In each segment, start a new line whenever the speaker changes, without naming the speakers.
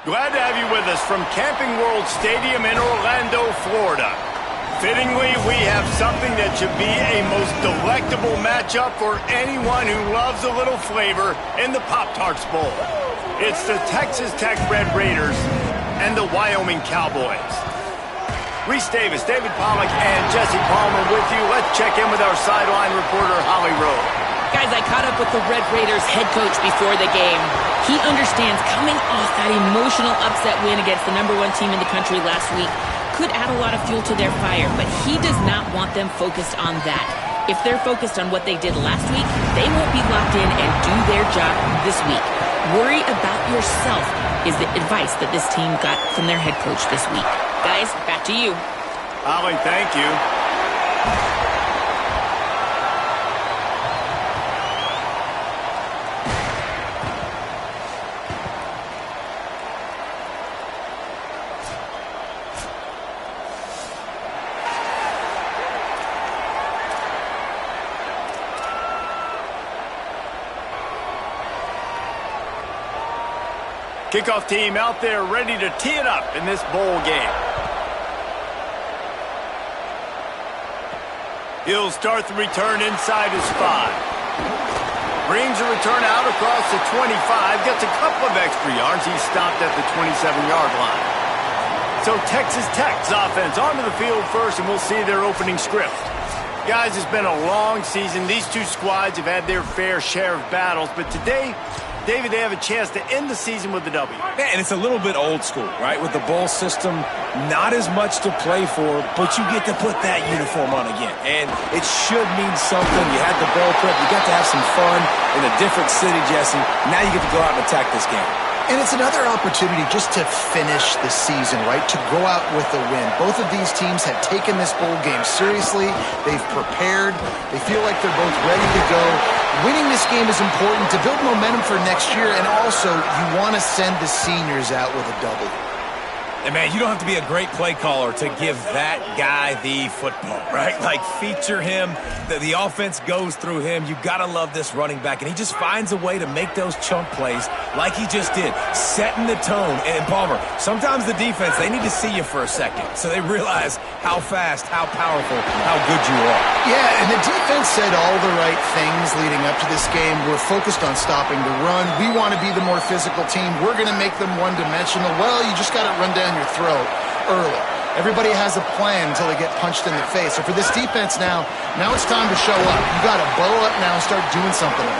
Glad to have you with us from Camping World Stadium in Orlando, Florida. Fittingly, we have something that should be a most delectable matchup for anyone who loves a little flavor in the Pop-Tarts Bowl. It's the Texas Tech Red Raiders and the Wyoming Cowboys. Reese Davis, David Pollack, and Jesse Palmer with you. Let's check in with our sideline reporter, Holly Rowe.
Guys, I caught up with the Red Raiders head coach before the game. He understands coming off that emotional upset win against the #1 team in the country last week could add a lot of fuel to their fire, but he does not want them focused on that. If they're focused on what they did last week, they won't be locked in and do their job this week. Worry about yourself is the advice that this team got from their head coach this week. Guys, back to you.
Holly, thank you. Kickoff team out there ready to tee it up in this bowl game. He'll start the return inside his 5. Brings a return out across the 25. Gets a couple of extra yards. He's stopped at the 27-yard line. So Texas Tech's offense onto the field first, and we'll see their opening script. Guys, it's been a long season. These two squads have had their fair share of battles, but today, David, they have a chance to end the season with a W.
Yeah, and it's a little bit old school, right? With the bowl system, not as much to play for, but you get to put that uniform on again. And it should mean something. You had the bowl prep. You got to have some fun in a different city, Jesse. Now you get to go out and attack this game.
And it's another opportunity just to finish the season, right? To go out with a win. Both of these teams have taken this bowl game seriously. They've prepared. They feel like they're both ready to go. Winning this game is important to build momentum for next year, and also you want to send the seniors out with a W.
And, man, you don't have to be a great play caller to give that guy the football, right? Like, feature him. The offense goes through him. You got to love this running back. And he just finds a way to make those chunk plays like he just did, setting the tone. And, Palmer, sometimes the defense, they need to see you for a second so they realize how fast, how powerful, how good you are.
Yeah, and the defense said all the right things leading up to this game. We're focused on stopping the run. We want to be the more physical team. We're going to make them one-dimensional. Well, you just got to run down your throat early. Everybody has a plan until they get punched in the face. So for this defense now it's time to show up. You got to bow up now and start doing something.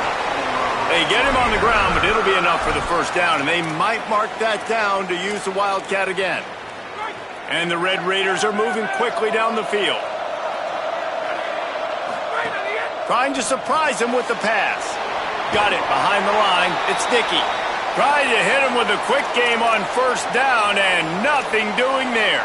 They get him on the ground, but it'll be enough for the first down, and they might mark that down to use the Wildcat again. And the Red Raiders are moving quickly down the field. Trying to surprise him with the pass. Got it behind the line. It's Dickey. Trying to hit him with a quick game on first down, and nothing doing there.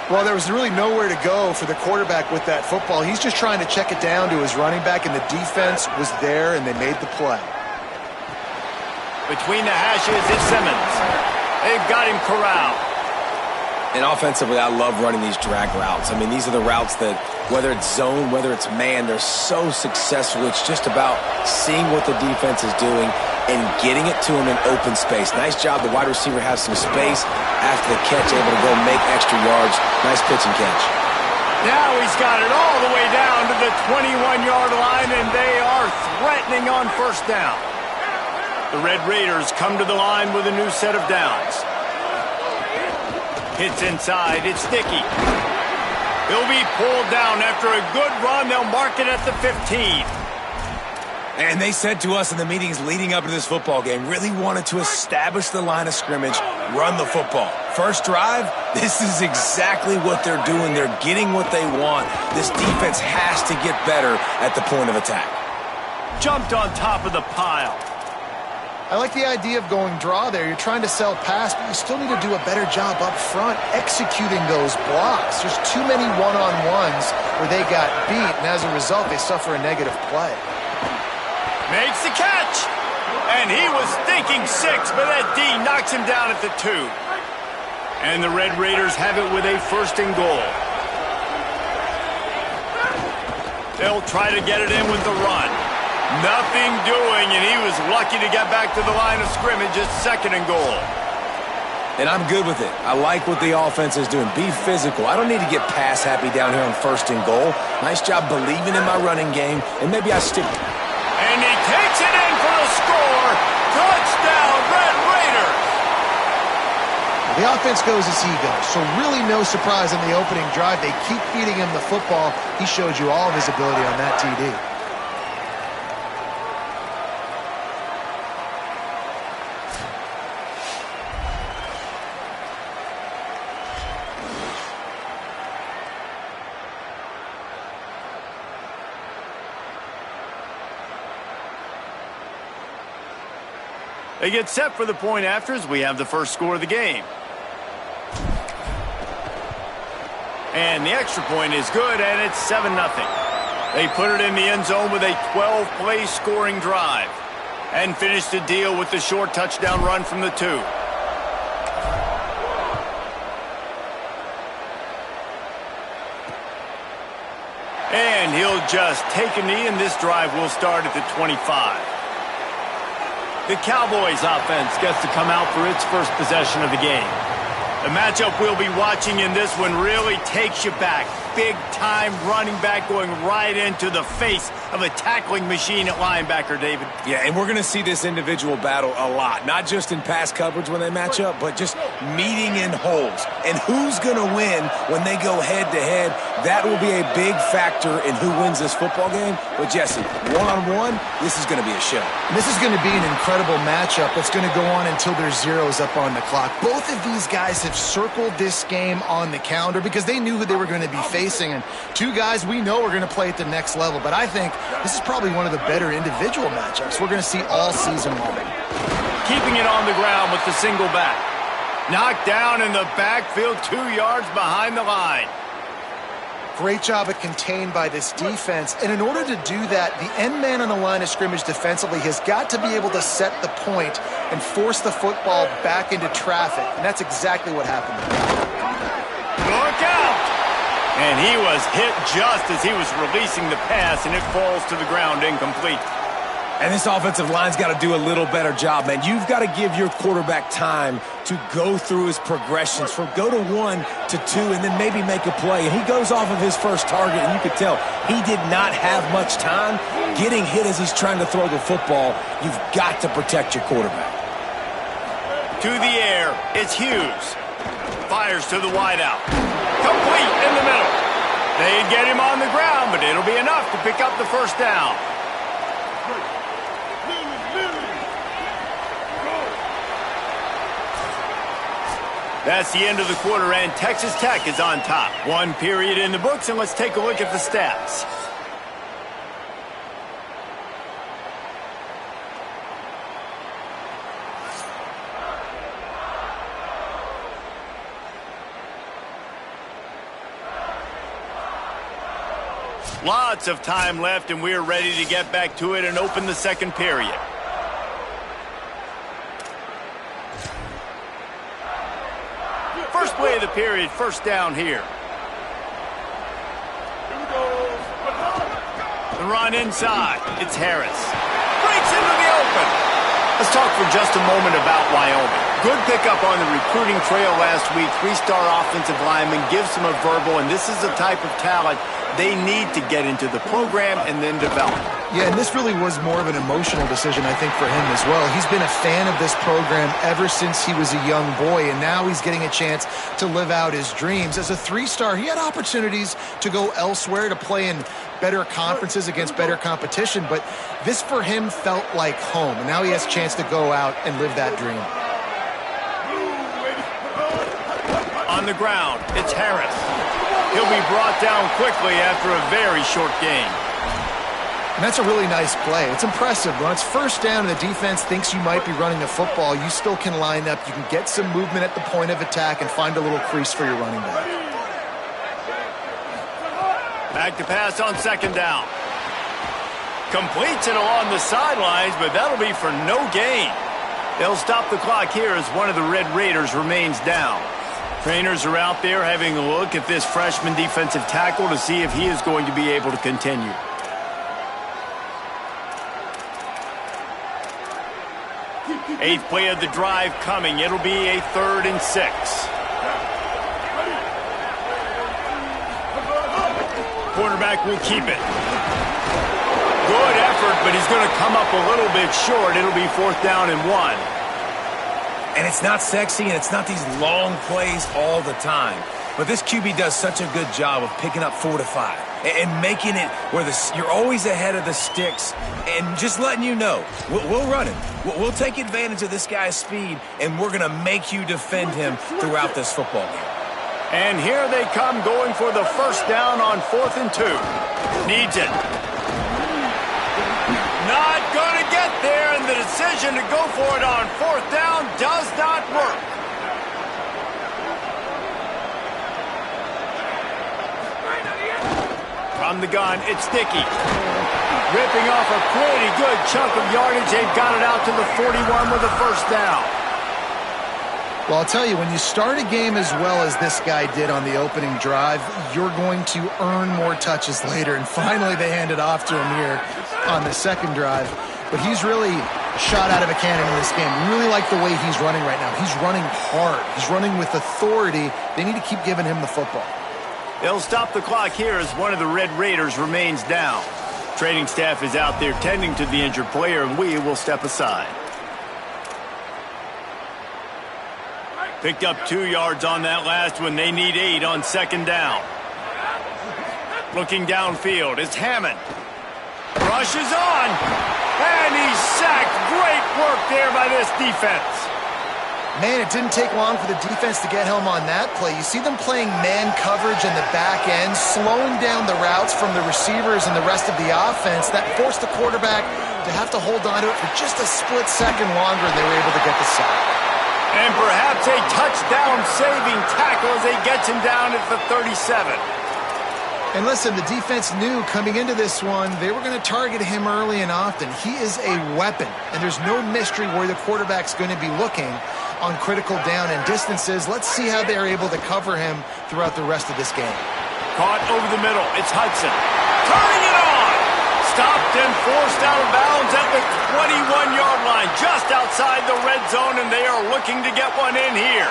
Well, there was really nowhere to go for the quarterback with that football. He's just trying to check it down to his running back, and the defense was there, and they made the play.
Between the hashes, it's Simmons. They've got him corralled.
And offensively, I love running these drag routes. I mean, these are the routes that, whether it's zone, whether it's man, they're so successful. It's just about seeing what the defense is doing and getting it to him in open space. Nice job. The wide receiver has some space after the catch, able to go make extra yards. Nice pitch and catch.
Now he's got it all the way down to the 21-yard line, and they are threatening on first down. The Red Raiders come to the line with a new set of downs. Hits inside. It's Dickey. He'll be pulled down after a good run. They'll mark it at the 15.
And they said to us in the meetings leading up to this football game, really wanted to establish the line of scrimmage, run the football. First drive, this is exactly what they're doing. They're getting what they want. This defense has to get better at the point of attack.
Jumped on top of the pile.
I like the idea of going draw there. You're trying to sell pass, but you still need to do a better job up front executing those blocks. There's too many one-on-ones where they got beat, and as a result, they suffer a negative play.
Makes the catch. And he was thinking 6, but that D knocks him down at the 2. And the Red Raiders have it with a first and goal. They'll try to get it in with the run. Nothing doing, and he was lucky to get back to the line of scrimmage at 2nd and goal.
And I'm good with it. I like what the offense is doing. Be physical. I don't need to get pass happy down here on 1st and goal. Nice job believing in my running game, and maybe I stick.
And he takes it in for the score. Touchdown, Red Raiders.
The offense goes as he goes, so really no surprise in the opening drive. They keep feeding him the football. He showed you all of his ability on that TD.
They get set for the point after as we have the first score of the game. And the extra point is good, and it's 7-0. They put it in the end zone with a 12-play scoring drive and finish the deal with the short touchdown run from the 2. And he'll just take a knee, and this drive will start at the 25. The Cowboys offense gets to come out for its first possession of the game. The matchup we'll be watching in this one really takes you back. Big-time running back going right into the face of a tackling machine at linebacker, David.
Yeah, and we're going to see this individual battle a lot. Not just in pass coverage when they match up, but just meeting in holes. And who's going to win when they go head-to-head? That will be a big factor in who wins this football game. But, Jesse, one-on-one, this is going to be a show.
And this is going to be an incredible matchup that's going to go on until there's zeros up on the clock. Both of these guys have circled this game on the calendar because they knew who they were going to be facing. And two guys we know are going to play at the next level. But I think this is probably one of the better individual matchups we're going to see all season long.
Keeping it on the ground with the single back. Knocked down in the backfield 2 yards behind the line.
Great job at contained by this defense. And in order to do that, the end man on the line of scrimmage defensively has got to be able to set the point and force the football back into traffic. And that's exactly what happened.
Look out! And he was hit just as he was releasing the pass, and it falls to the ground incomplete.
And this offensive line's got to do a little better job, man. You've got to give your quarterback time to go through his progressions from go to 1 to 2 and then maybe make a play. And he goes off of his first target, and you could tell he did not have much time getting hit as he's trying to throw the football. You've got to protect your quarterback.
To the air, it's Hughes. Fires to the wideout. Complete in the middle. They get him on the ground, but it'll be enough to pick up the first down. That's the end of the quarter, and Texas Tech is on top. 1 period in the books, and let's take a look at the stats. Lots of time left, and we're ready to get back to it and open the second period. First play of the period, first down here. The run inside. It's Harris. Breaks into the open. Let's talk for just a moment about Wyoming. Good pickup on the recruiting trail last week. 3-star offensive lineman gives them a verbal, and this is the type of talent they need to get into the program and then develop.
Yeah, and this really was more of an emotional decision, I think, for him as well. He's been a fan of this program ever since he was a young boy, and now he's getting a chance to live out his dreams. As a 3-star, he had opportunities to go elsewhere, to play in better conferences against better competition, but this for him felt like home, and now he has a chance to go out and live that dream.
On the ground, it's Harris. He'll be brought down quickly after a very short gain.
And that's a really nice play. It's impressive. When it's first down and the defense thinks you might be running the football, you still can line up. You can get some movement at the point of attack and find a little crease for your running back.
Back to pass on second down. Completes it along the sidelines, but that'll be for no gain. They'll stop the clock here as one of the Red Raiders remains down. Trainers are out there having a look at this freshman defensive tackle to see if he is going to be able to continue. Eighth play of the drive coming. It'll be a 3rd and 6. Quarterback will keep it. Good effort, but he's going to come up a little bit short. It'll be 4th down and 1.
And it's not sexy, and it's not these long plays all the time. But this QB does such a good job of picking up 4 to 5 and making it where you're always ahead of the sticks and just letting you know, we'll run him. We'll take advantage of this guy's speed, and we're going to make you defend him throughout this football game.
And here they come going for the 1st down on 4th and 2. Needs it. Not going to get there, and the decision to go for it on 4th down does not work. From the gun, it's Dickey. Ripping off a pretty good chunk of yardage. They've got it out to the 41 with a 1st down.
Well, I'll tell you, when you start a game as well as this guy did on the opening drive, you're going to earn more touches later. And finally, they hand it off to him here on the 2nd drive. But he's really shot out of a cannon in this game. Really like the way he's running right now. He's running hard. He's running with authority. They need to keep giving him the football.
They'll stop the clock here as one of the Red Raiders remains down. Training staff is out there tending to the injured player, and we will step aside. Picked up 2 yards on that last one. They need 8 on 2nd down. Looking downfield, it's Hammond. Rushes on, and he's sacked. Great work there by this defense.
Man, it didn't take long for the defense to get home on that play. You see them playing man coverage in the back end, slowing down the routes from the receivers and the rest of the offense. That forced the quarterback to have to hold on to it for just a split second longer, and they were able to get the sack.
And perhaps a touchdown-saving tackle as they get him down at the 37.
And listen, the defense knew coming into this one, they were going to target him early and often. He is a weapon, and there's no mystery where the quarterback's going to be looking on critical down and distances. Let's see how they're able to cover him throughout the rest of this game.
Caught over the middle. It's Hudson. Turning it on. Stopped and forced out of bounds at the 21-yard line, just outside the red zone, and they are looking to get one in here.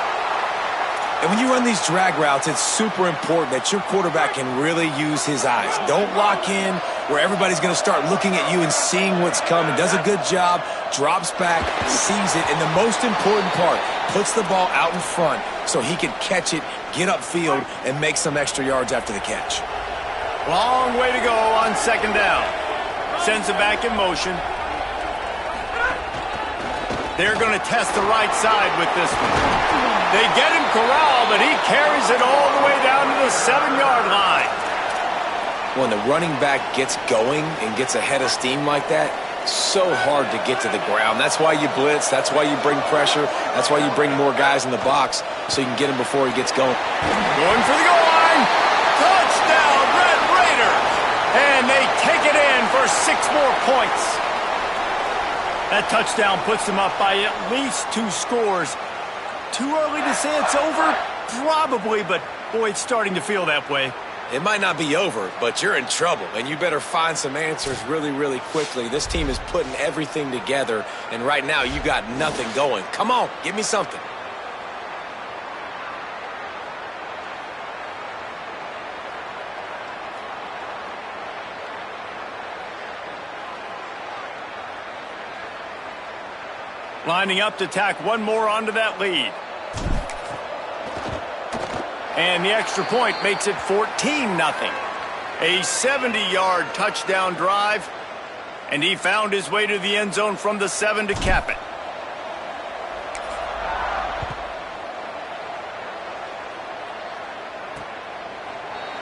And when you run these drag routes, it's super important that your quarterback can really use his eyes. Don't lock in where everybody's going to start looking at you and seeing what's coming. Does a good job, drops back, sees it, and the most important part, puts the ball out in front so he can catch it, get upfield, and make some extra yards after the catch.
Long way to go on 2nd down. Sends it back in motion. They're going to test the right side with this one. They get him corralled, but he carries it all the way down to the 7-yard line.
When the running back gets going and gets ahead of steam like that, so hard to get to the ground. That's why you blitz. That's why you bring pressure. That's why you bring more guys in the box so you can get him before he gets going.
Going for the goal line. Touchdown, Red Raiders. And they take it in for 6 more points. That touchdown puts them up by at least 2 scores. Too early to say it's over? Probably, but boy, it's starting to feel that way.
It might not be over, but you're in trouble, and you better find some answers really, really quickly. This team is putting everything together, and right now you got nothing going. Come on, give me something.
Lining up to tack one more onto that lead. And the extra point makes it 14-0. A 70-yard touchdown drive. And he found his way to the end zone from the 7 to cap it.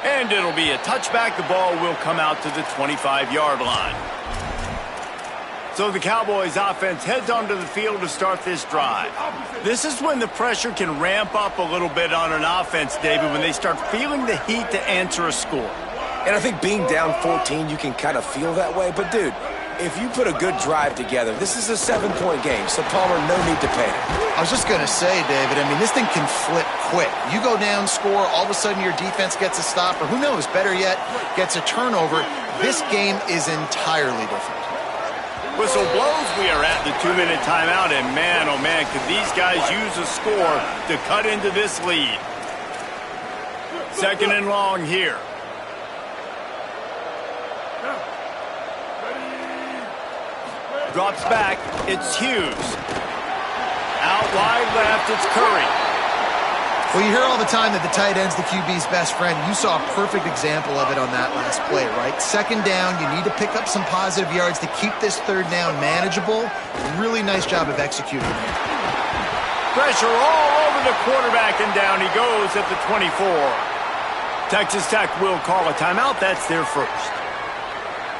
And it'll be a touchback. The ball will come out to the 25-yard line. So the Cowboys offense heads onto the field to start this drive. This is when the pressure can ramp up a little bit on an offense, David, when they start feeling the heat to answer a score.
And I think being down 14, you can kind of feel that way. But, dude, if you put a good drive together, this is a 7-point game, so Palmer, no need to panic.
I was just going to say, David, I mean, this thing can flip quick. You go down, score, all of a sudden your defense gets a stop, or who knows, better yet, gets a turnover. This game is entirely different.
Whistle blows, we are at the 2-minute timeout, and man, oh man, could these guys use a score to cut into this lead. Second and long here. Drops back, it's Hughes. Out wide left, it's Curry.
Well, you hear all the time that the tight end's the QB's best friend. You saw a perfect example of it on that last play, right? Second down, you need to pick up some positive yards to keep this third down manageable. Really nice job of executing there.
Pressure all over the quarterback, and down he goes at the 24. Texas Tech will call a timeout. That's their first.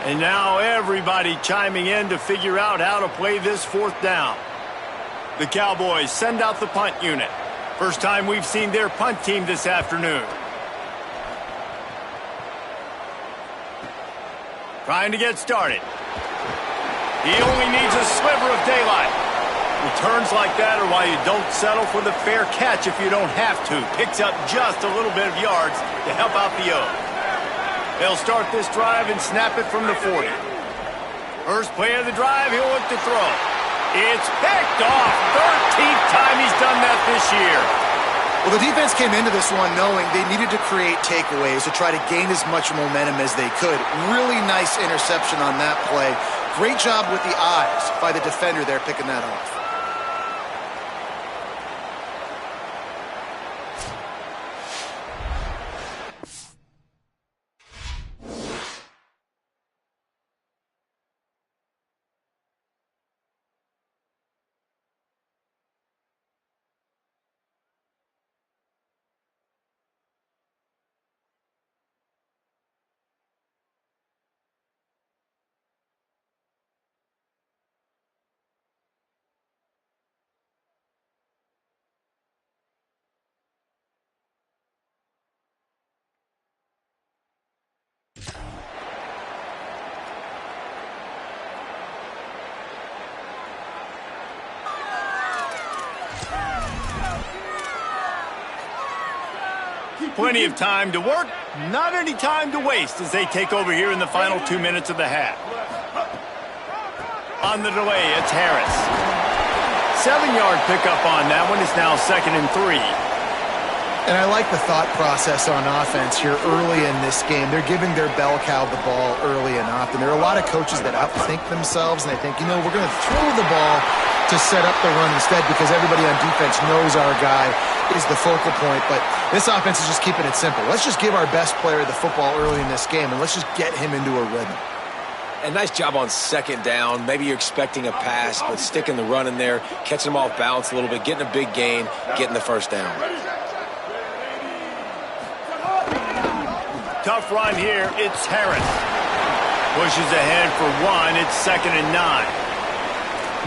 And now everybody chiming in to figure out how to play this fourth down. The Cowboys send out the punt unit. First time we've seen their punt team this afternoon. Trying to get started. He only needs a sliver of daylight. Returns like that are why you don't settle for the fair catch if you don't have to. Picks up just a little bit of yards to help out the O. They'll start this drive and snap it from the 40. First play of the drive, he'll look to throw. It's picked off. 13th time he's done that this year.
Well, the defense came into this one knowing they needed to create takeaways to try to gain as much momentum as they could. Really nice interception on that play. Great job with the eyes by the defender there picking that off.
Plenty of time to work, not any time to waste as they take over here in the final 2 minutes of the half. On the delay, it's Harris. 7-yard pickup on that one. It's now 2nd and 3.
And I like the thought process on offense here early in this game. They're giving their bell cow the ball early and often. There are a lot of coaches that outthink themselves, and they think, you know, we're going to throw the ball to set up the run instead because everybody on defense knows our guy is the focal point. But this offense is just keeping it simple. Let's just give our best player the football early in this game, and let's just get him into a rhythm.
And nice job on second down. Maybe you're expecting a pass, but sticking the run in there, catching them off balance a little bit, getting a big gain, getting the first down.
Tough run here. It's Harris. Pushes ahead for 1. It's 2nd and 9.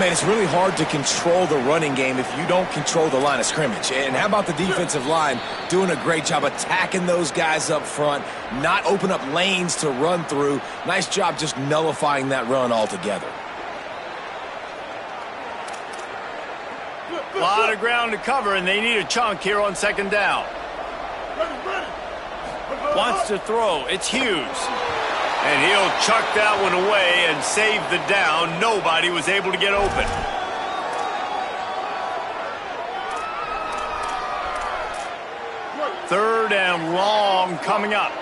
Man, it's really hard to control the running game if you don't control the line of scrimmage. And how about the defensive line doing a great job attacking those guys up front, not open up lanes to run through. Nice job just nullifying that run altogether.
A lot of ground to cover, and they need a chunk here on second down. Wants to throw. It's Hughes. And he'll chuck that one away and save the down. Nobody was able to get open. Third and long coming up.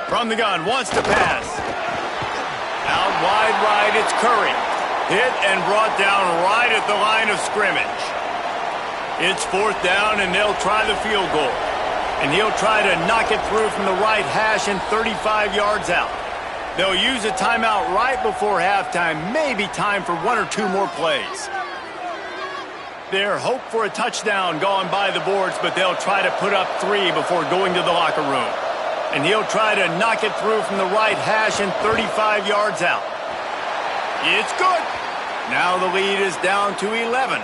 From the gun, wants to pass. Out wide right, it's Curry. Hit and brought down right at the line of scrimmage. It's 4th down, and they'll try the field goal. And he'll try to knock it through from the right hash and 35 yards out. They'll use a timeout right before halftime. Maybe time for 1 or 2 more plays. Their hope for a touchdown gone by the boards, but they'll try to put up 3 before going to the locker room. And he'll try to knock it through from the right hash and 35 yards out. It's good. Now the lead is down to 11.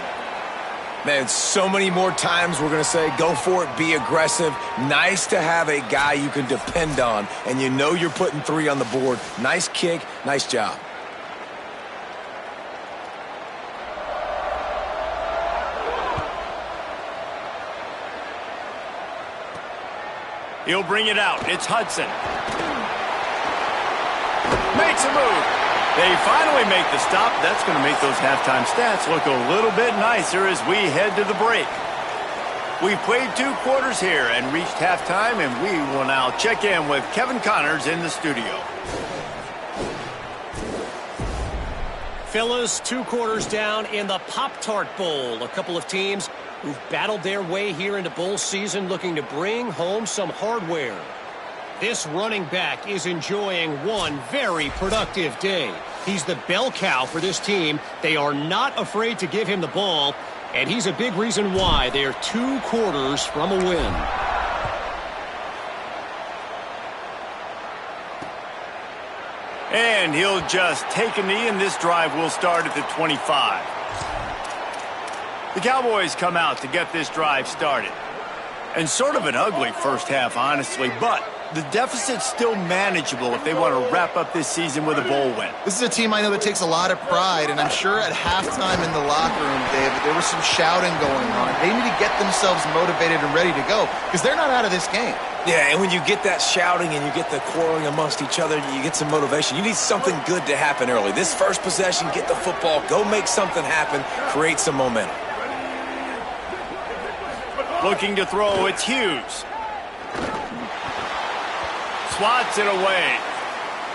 Man, so many more times we're going to say, go for it, be aggressive. Nice to have a guy you can depend on, and you know you're putting 3 on the board. Nice kick, nice job.
He'll bring it out. It's Hudson. makes a move. They finally make the stop. That's going to make those halftime stats look a little bit nicer as we head to the break. We've played 2 quarters here and reached halftime, and we will now check in with Kevin Connors in the studio.
Fellas, 2 quarters down in the Pop-Tart Bowl. A couple of teams who've battled their way here into bowl season looking to bring home some hardware. This running back is enjoying one very productive day. He's the bell cow for this team. They are not afraid to give him the ball, and he's a big reason why they're 2 quarters from a win.
And he'll just take a knee, and this drive will start at the 25. The Cowboys come out to get this drive started. And sort of an ugly first half, honestly, but the deficit's still manageable if they want to wrap up this season with a bowl win.
This is a team I know that takes a lot of pride, and I'm sure at halftime in the locker room, David, there was some shouting going on. They need to get themselves motivated and ready to go because they're not out of this game.
Yeah, and when you get that shouting and you get the quarreling amongst each other, you get some motivation. You need something good to happen early. This first possession, get the football, go make something happen, create some momentum.
Looking to throw, it's Hughes. Swats it away.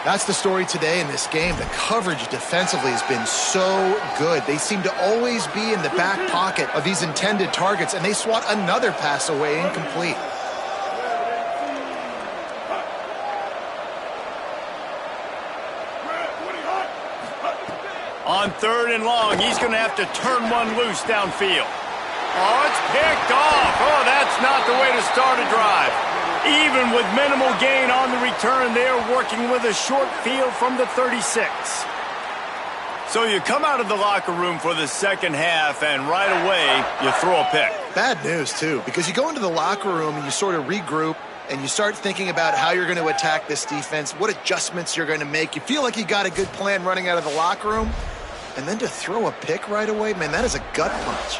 That's the story today in this game. The coverage defensively has been so good. They seem to always be in the back pocket of these intended targets, and they swat another pass away incomplete.
On 3rd and long, he's going to have to turn one loose downfield. Oh, it's picked off. Oh, that's not the way to start a drive. Even with minimal gain on the return, they're working with a short field from the 36. So you come out of the locker room for the second half, and right away, you throw a pick.
Bad news, too, because you go into the locker room and you sort of regroup, and you start thinking about how you're going to attack this defense, what adjustments you're going to make. You feel like you got a good plan running out of the locker room, and then to throw a pick right away, man, that is a gut punch.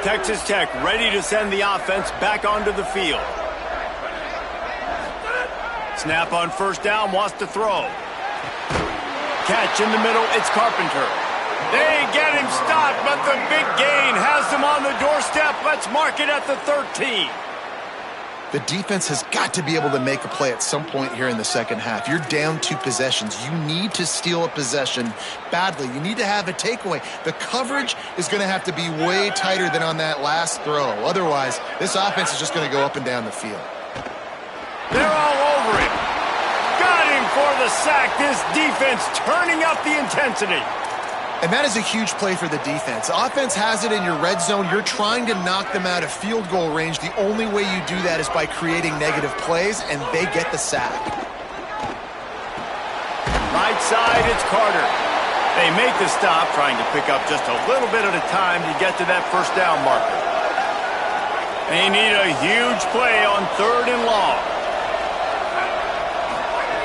Texas Tech ready to send the offense back onto the field. Snap on 1st down, wants to throw. Catch in the middle, it's Carpenter. They get him stopped, but the big gain has them on the doorstep. Let's mark it at the 13.
The defense has got to be able to make a play at some point here in the second half. You're down 2 possessions. You need to steal a possession badly. You need to have a takeaway. The coverage is going to have to be way tighter than on that last throw. Otherwise, this offense is just going to go up and down the field.
They're all over him. Got him for the sack. This defense turning up the intensity.
And that is a huge play for the defense. Offense has it in your red zone. You're trying to knock them out of field goal range. The only way you do that is by creating negative plays, and they get the sack.
Right side, it's Carter. They make the stop, trying to pick up just a little bit at a time to get to that 1st down marker. They need a huge play on 3rd and long.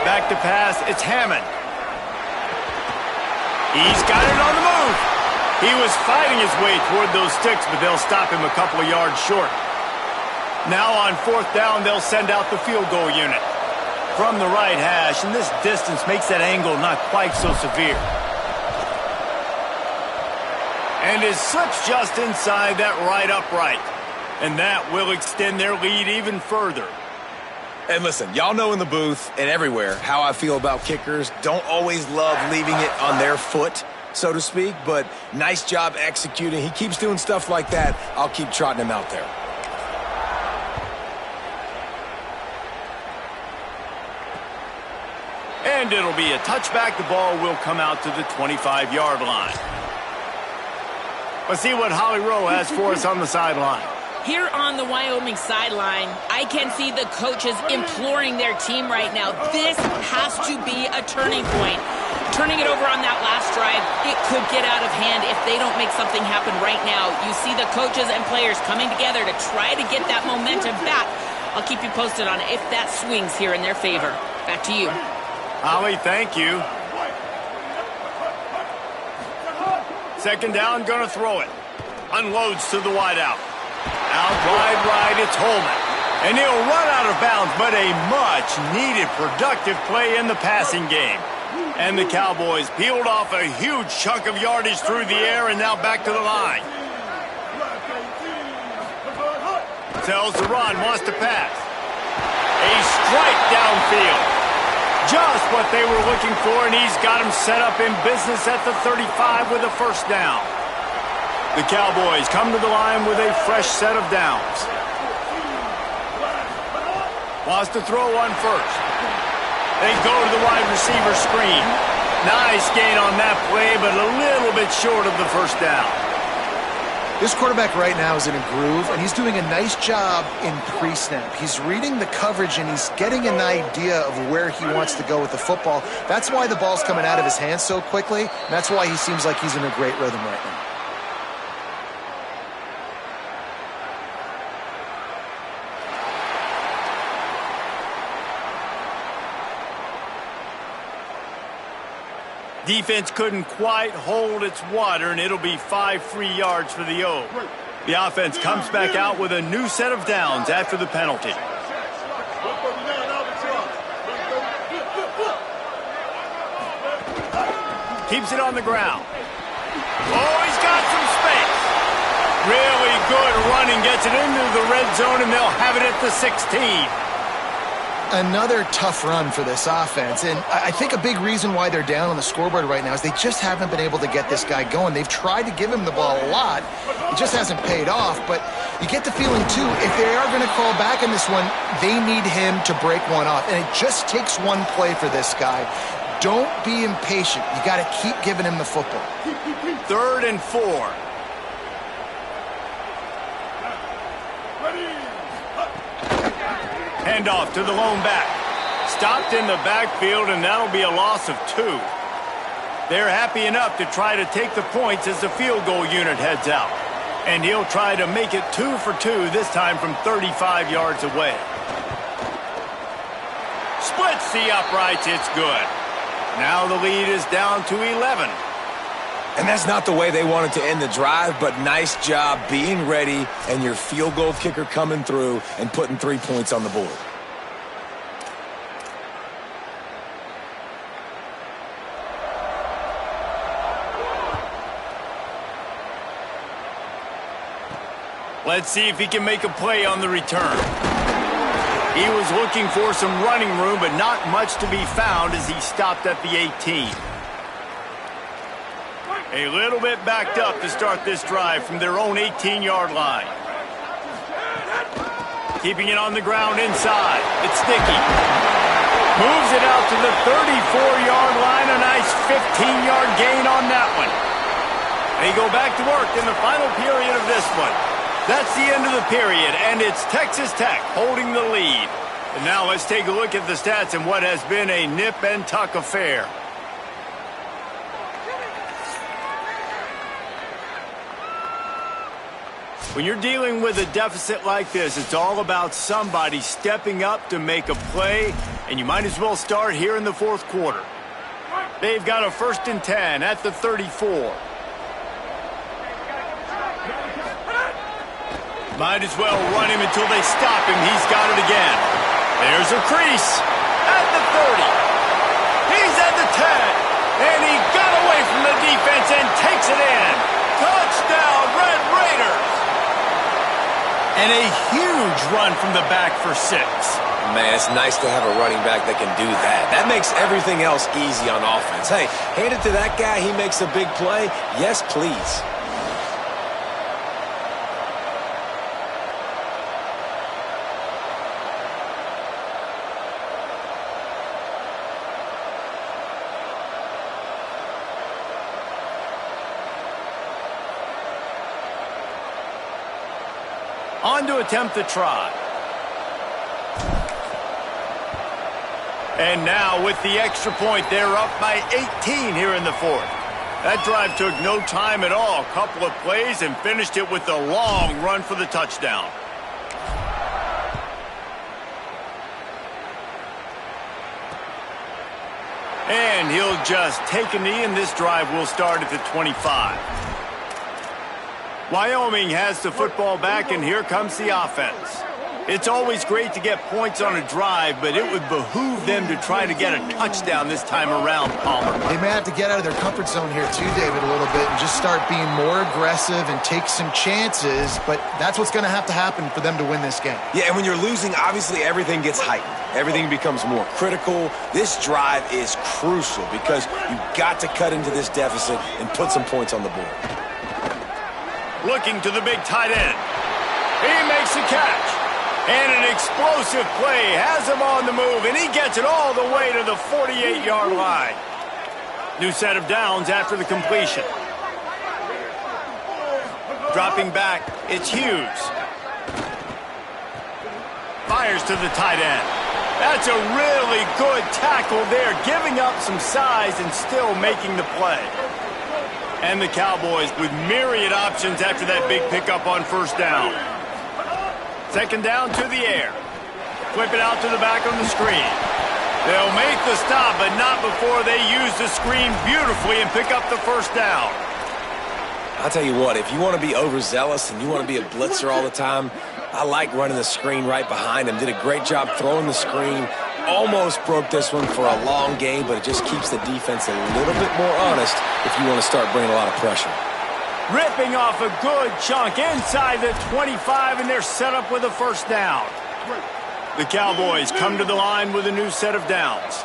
Back to pass, it's Hammond. He's got it on the move. He was fighting his way toward those sticks, but they'll stop him a couple of yards short. Now on 4th down, they'll send out the field goal unit. From the right hash, and this distance makes that angle not quite so severe. And it slips just inside that right upright. And that will extend their lead even further.
And listen, y'all know in the booth and everywhere how I feel about kickers. Don't always love leaving it on their foot, so to speak, but nice job executing. He keeps doing stuff like that. I'll keep trotting him out there.
And it'll be a touchback. The ball will come out to the 25-yard line. Let's see what Holly Rowe has for us on the sideline.
Here on the Wyoming sideline, I can see the coaches imploring their team right now. This has to be a turning point. Turning it over on that last drive, it could get out of hand if they don't make something happen right now. You see the coaches and players coming together to try to get that momentum back. I'll keep you posted on if that swings here in their favor. Back to you.
Holly, thank you. 2nd down, gonna throw it. Unloads to the wideout. Out wide right, it's Holman. And he'll run out of bounds, but a much-needed productive play in the passing game. And the Cowboys peeled off a huge chunk of yardage through the air and now back to the line. Tells the run, wants to pass. A strike downfield. Just what they were looking for, and he's got him set up in business at the 35 with a first down. The Cowboys come to the line with a fresh set of downs. Wants to throw one first. They go to the wide receiver screen. Nice gain on that play, but a little bit short of the first down.
This quarterback right now is in a groove, and he's doing a nice job in pre-snap. He's reading the coverage, and he's getting an idea of where he wants to go with the football. That's why the ball's coming out of his hands so quickly, and that's why he seems like he's in a great rhythm right now.
Defense couldn't quite hold its water, and it'll be 5 free yards for the O. The offense comes back out with a new set of downs after the penalty. Keeps it on the ground. Oh, he's got some space. Really good running, gets it into the red zone, and they'll have it at the 16.
Another tough run for this offense, and I think a big reason why they're down on the scoreboard right now is they just haven't been able to get this guy going. They've tried to give him the ball a lot. It just hasn't paid off, but you get the feeling, too, if they are going to call back in this one, they need him to break one off, and it just takes one play for this guy. Don't be impatient. You got to keep giving him the football.
3rd and 4. Handoff to the lone back. Stopped in the backfield, and that'll be a loss of 2. They're happy enough to try to take the points as the field goal unit heads out. And he'll try to make it 2 for 2, this time from 35 yards away. Splits the uprights, it's good. Now the lead is down to 11.
And that's not the way they wanted to end the drive, but nice job being ready and your field goal kicker coming through and putting 3 points on the board.
Let's see if he can make a play on the return. He was looking for some running room, but not much to be found as he stopped at the 18. A little bit backed up to start this drive from their own 18-yard line. Keeping it on the ground inside. It's Sticky. Moves it out to the 34-yard line. A nice 15-yard gain on that one. They go back to work in the final period of this one. That's the end of the period, and it's Texas Tech holding the lead. And now let's take a look at the stats in what has been a nip-and-tuck affair. When you're dealing with a deficit like this, it's all about somebody stepping up to make a play, and you might as well start here in the 4th quarter. They've got a 1st and 10 at the 34. Might as well run him until they stop him. He's got it again. There's a crease at the 30. He's at the 10. And he got away from the defense and takes it in. Touchdown, Red Raiders. And a huge run from the back for 6.
Man, it's nice to have a running back that can do that. That makes everything else easy on offense. Hey, hand it to that guy. He makes a big play. Yes, please.
On to attempt the try. And now with the extra point, they're up by 18 here in the 4th. That drive took no time at all. A couple of plays and finished it with a long run for the touchdown. And he'll just take a knee, and this drive will start at the 25. Wyoming has the football back, and here comes the offense. It's always great to get points on a drive, but it would behoove them to try to get a touchdown this time around, Palmer.
They may have to get out of their comfort zone here too, David, a little bit and just start being more aggressive and take some chances, but that's what's going to have to happen for them to win this game.
Yeah, and when you're losing, obviously everything gets heightened. Everything becomes more critical. This drive is crucial because you've got to cut into this deficit and put some points on the board.
Looking to the big tight end. He makes the catch. And an explosive play has him on the move, and he gets it all the way to the 48-yard line. New set of downs after the completion. Dropping back, it's Hughes. Fires to the tight end. That's a really good tackle there, giving up some size and still making the play. And the Cowboys with myriad options after that big pickup on first down. Second down to the air. Flip it out to the back on the screen. They'll make the stop, but not before they use the screen beautifully and pick up the first down.
I'll tell you what, if you want to be overzealous and you want to be a blitzer all the time, I like running the screen right behind him. Did a great job throwing the screen. Almost broke this one for a long game, but it just keeps the defense a little bit more honest if you want to start bringing a lot of pressure.
Ripping off a good chunk inside the 25, and they're set up with a first down. The Cowboys come to the line with a new set of downs.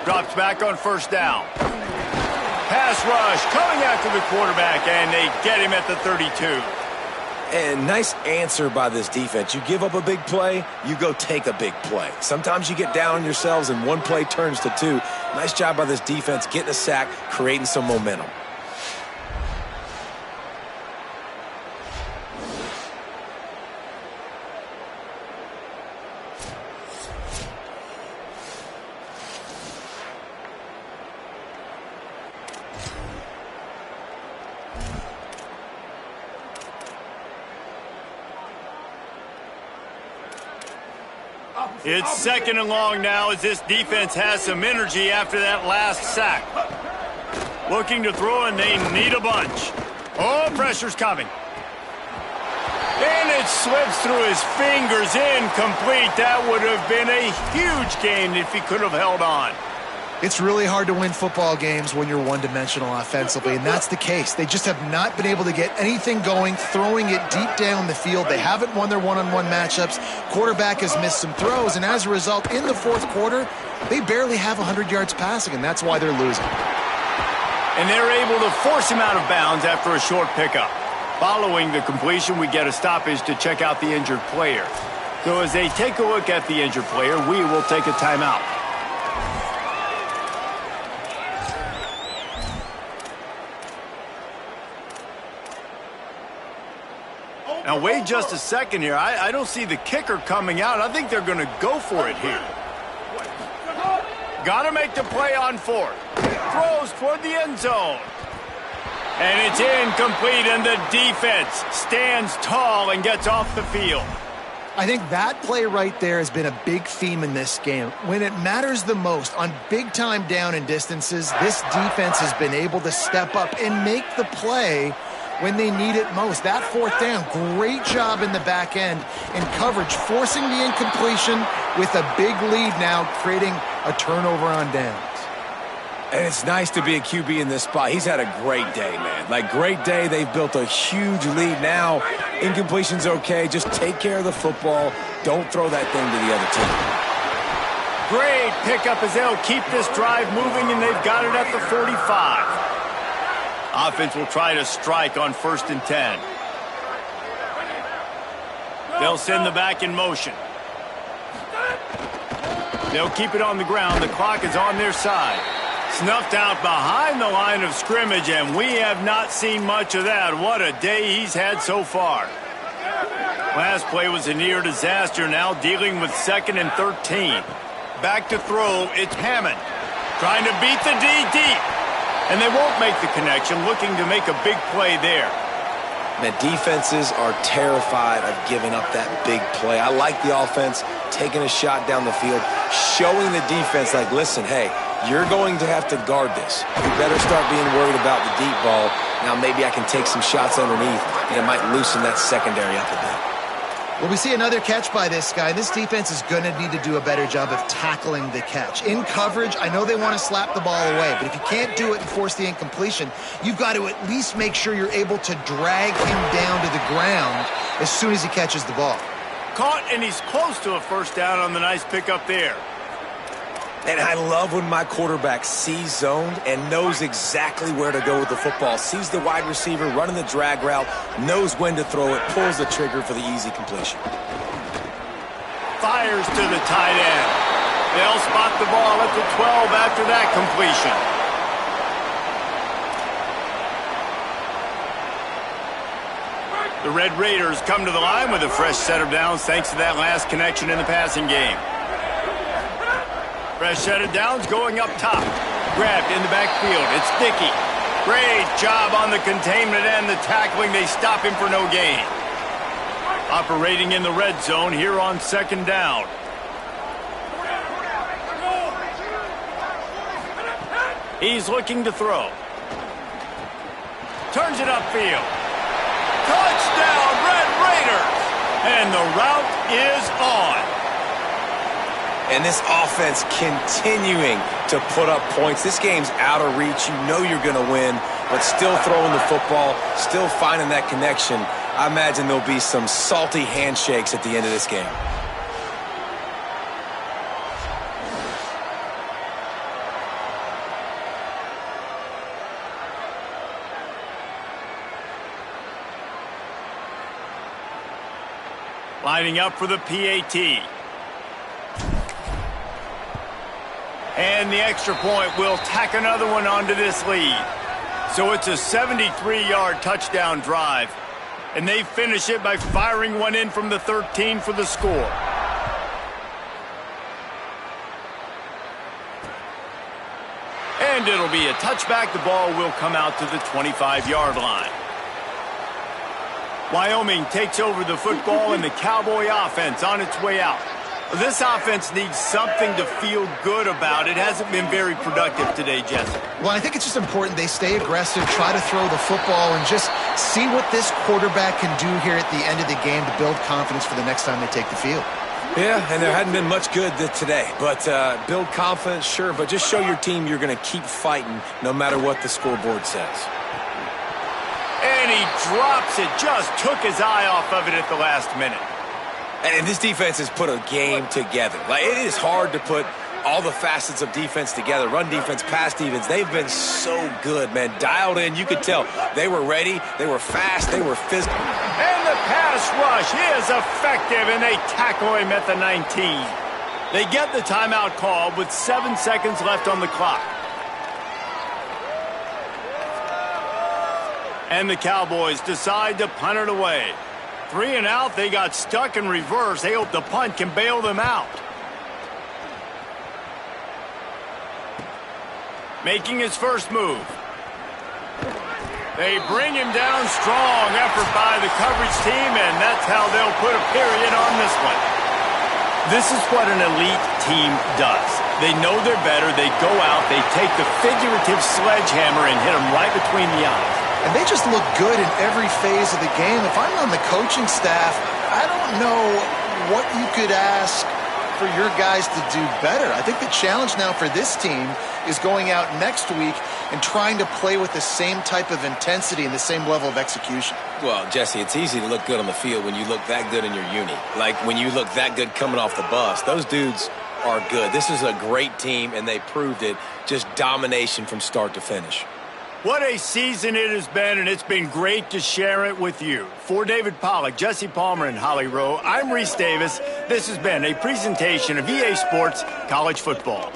Drops back on first down. Pass rush coming after the quarterback, and they get him at the 32.
And nice answer by this defense. You give up a big play, you go take a big play. Sometimes you get down on yourselves and one play turns to two. Nice job by this defense getting a sack, creating some momentum.
It's second and long now as this defense has some energy after that last sack. Looking to throw, and they need a bunch. Oh, pressure's coming. And it slips through his fingers, incomplete. That would have been a huge gain if he could have held on.
It's really hard to win football games when you're one-dimensional offensively, and that's the case. They just have not been able to get anything going, throwing it deep down the field. They haven't won their one-on-one matchups. Quarterback has missed some throws, and as a result, in the fourth quarter, they barely have 100 yards passing, and that's why they're losing.
And they're able to force him out of bounds after a short pickup. Following the completion, we get a stoppage to check out the injured player. So as they take a look at the injured player, we will take a timeout. Now, wait just a second here. I don't see the kicker coming out. I think they're going to go for it here. Got to make the play on fourth. Throws toward the end zone. And it's incomplete, and the defense stands tall and gets off the field.
I think that play right there has been a big theme in this game. When it matters the most, on big-time down and distances, this defense has been able to step up and make the play when they need it most. That fourth down, great job in the back end and coverage, forcing the incompletion with a big lead now, creating a turnover on downs.
And it's nice to be a QB in this spot. He's had a great day, man. Like, great day. They've built a huge lead now. Incompletion's okay. Just take care of the football. Don't throw that thing to the other team.
Great pickup as they'll keep this drive moving, and they've got it at the 45. Offense will try to strike on 1st and 10. They'll send the back in motion. They'll keep it on the ground. The clock is on their side. Snuffed out behind the line of scrimmage, and we have not seen much of that. What a day he's had so far. Last play was a near disaster, now dealing with 2nd and 13. Back to throw, it's Hammond. Trying to beat the D deep. And they won't make the connection, looking to make a big play there.
Man, defenses are terrified of giving up that big play. I like the offense taking a shot down the field, showing the defense, like, listen, hey, you're going to have to guard this. You better start being worried about the deep ball. Now maybe I can take some shots underneath, and it might loosen that secondary up a bit.
Well, we see another catch by this guy. This defense is going to need to do a better job of tackling the catch. In coverage, I know they want to slap the ball away, but if you can't do it and force the incompletion, you've got to at least make sure you're able to drag him down to the ground as soon as he catches the ball.
Caught, and he's close to a first down on the nice pickup there.
And I love when my quarterback sees zoned and knows exactly where to go with the football. Sees the wide receiver running the drag route, knows when to throw it, pulls the trigger for the easy completion.
Fires to the tight end. They'll spot the ball at the 12 after that completion. The Red Raiders come to the line with a fresh set of downs thanks to that last connection in the passing game. Fresh set of downs going up top. Grabbed in the backfield. It's Dickey. Great job on the containment and the tackling. They stop him for no gain. Operating in the red zone here on second down. He's looking to throw. Turns it upfield. Touchdown, Red Raiders! And the route is on.
And this offense continuing to put up points. This game's out of reach. You know you're going to win, but still throwing the football, still finding that connection. I imagine there'll be some salty handshakes at the end of this game.
Lining up for the PAT. And the extra point will tack another one onto this lead. So it's a 73-yard touchdown drive. And they finish it by firing one in from the 13 for the score. And it'll be a touchback. The ball will come out to the 25-yard line. Wyoming takes over the football and the Cowboy offense on its way out. This offense needs something to feel good about. It hasn't been very productive today, Jesse.
Well, I think it's just important they stay aggressive, try to throw the football, and just see what this quarterback can do here at the end of the game to build confidence for the next time they take the field.
Yeah, and there hadn't been much good today. But build confidence, sure, but just show your team you're going to keep fighting no matter what the scoreboard says.
And he drops it, just took his eye off of it at the last minute.
And this defense has put a game together. Like, it is hard to put all the facets of defense together. Run defense, pass defense. They've been so good, man. Dialed in. You could tell they were ready. They were fast. They were physical.
And the pass rush is effective, and they tackle him at the 19. They get the timeout called with 7 seconds left on the clock. And the Cowboys decide to punt it away. 3 and out, they got stuck in reverse. They hope the punt can bail them out. Making his first move. They bring him down strong. Effort by the coverage team, and that's how they'll put a period on this one. This is what an elite team does. They know they're better. They go out. They take the figurative sledgehammer and hit them right between the eyes.
And they just look good in every phase of the game. If I'm on the coaching staff, I don't know what you could ask for your guys to do better. I think the challenge now for this team is going out next week and trying to play with the same type of intensity and the same level of execution.
Well, Jesse, it's easy to look good on the field when you look that good in your uni. Like when you look that good coming off the bus. Those dudes are good. This is a great team, and they proved it. Just domination from start to finish.
What a season it has been, and it's been great to share it with you. For David Pollack, Jesse Palmer, and Holly Rowe, I'm Reese Davis. This has been a presentation of EA Sports College Football.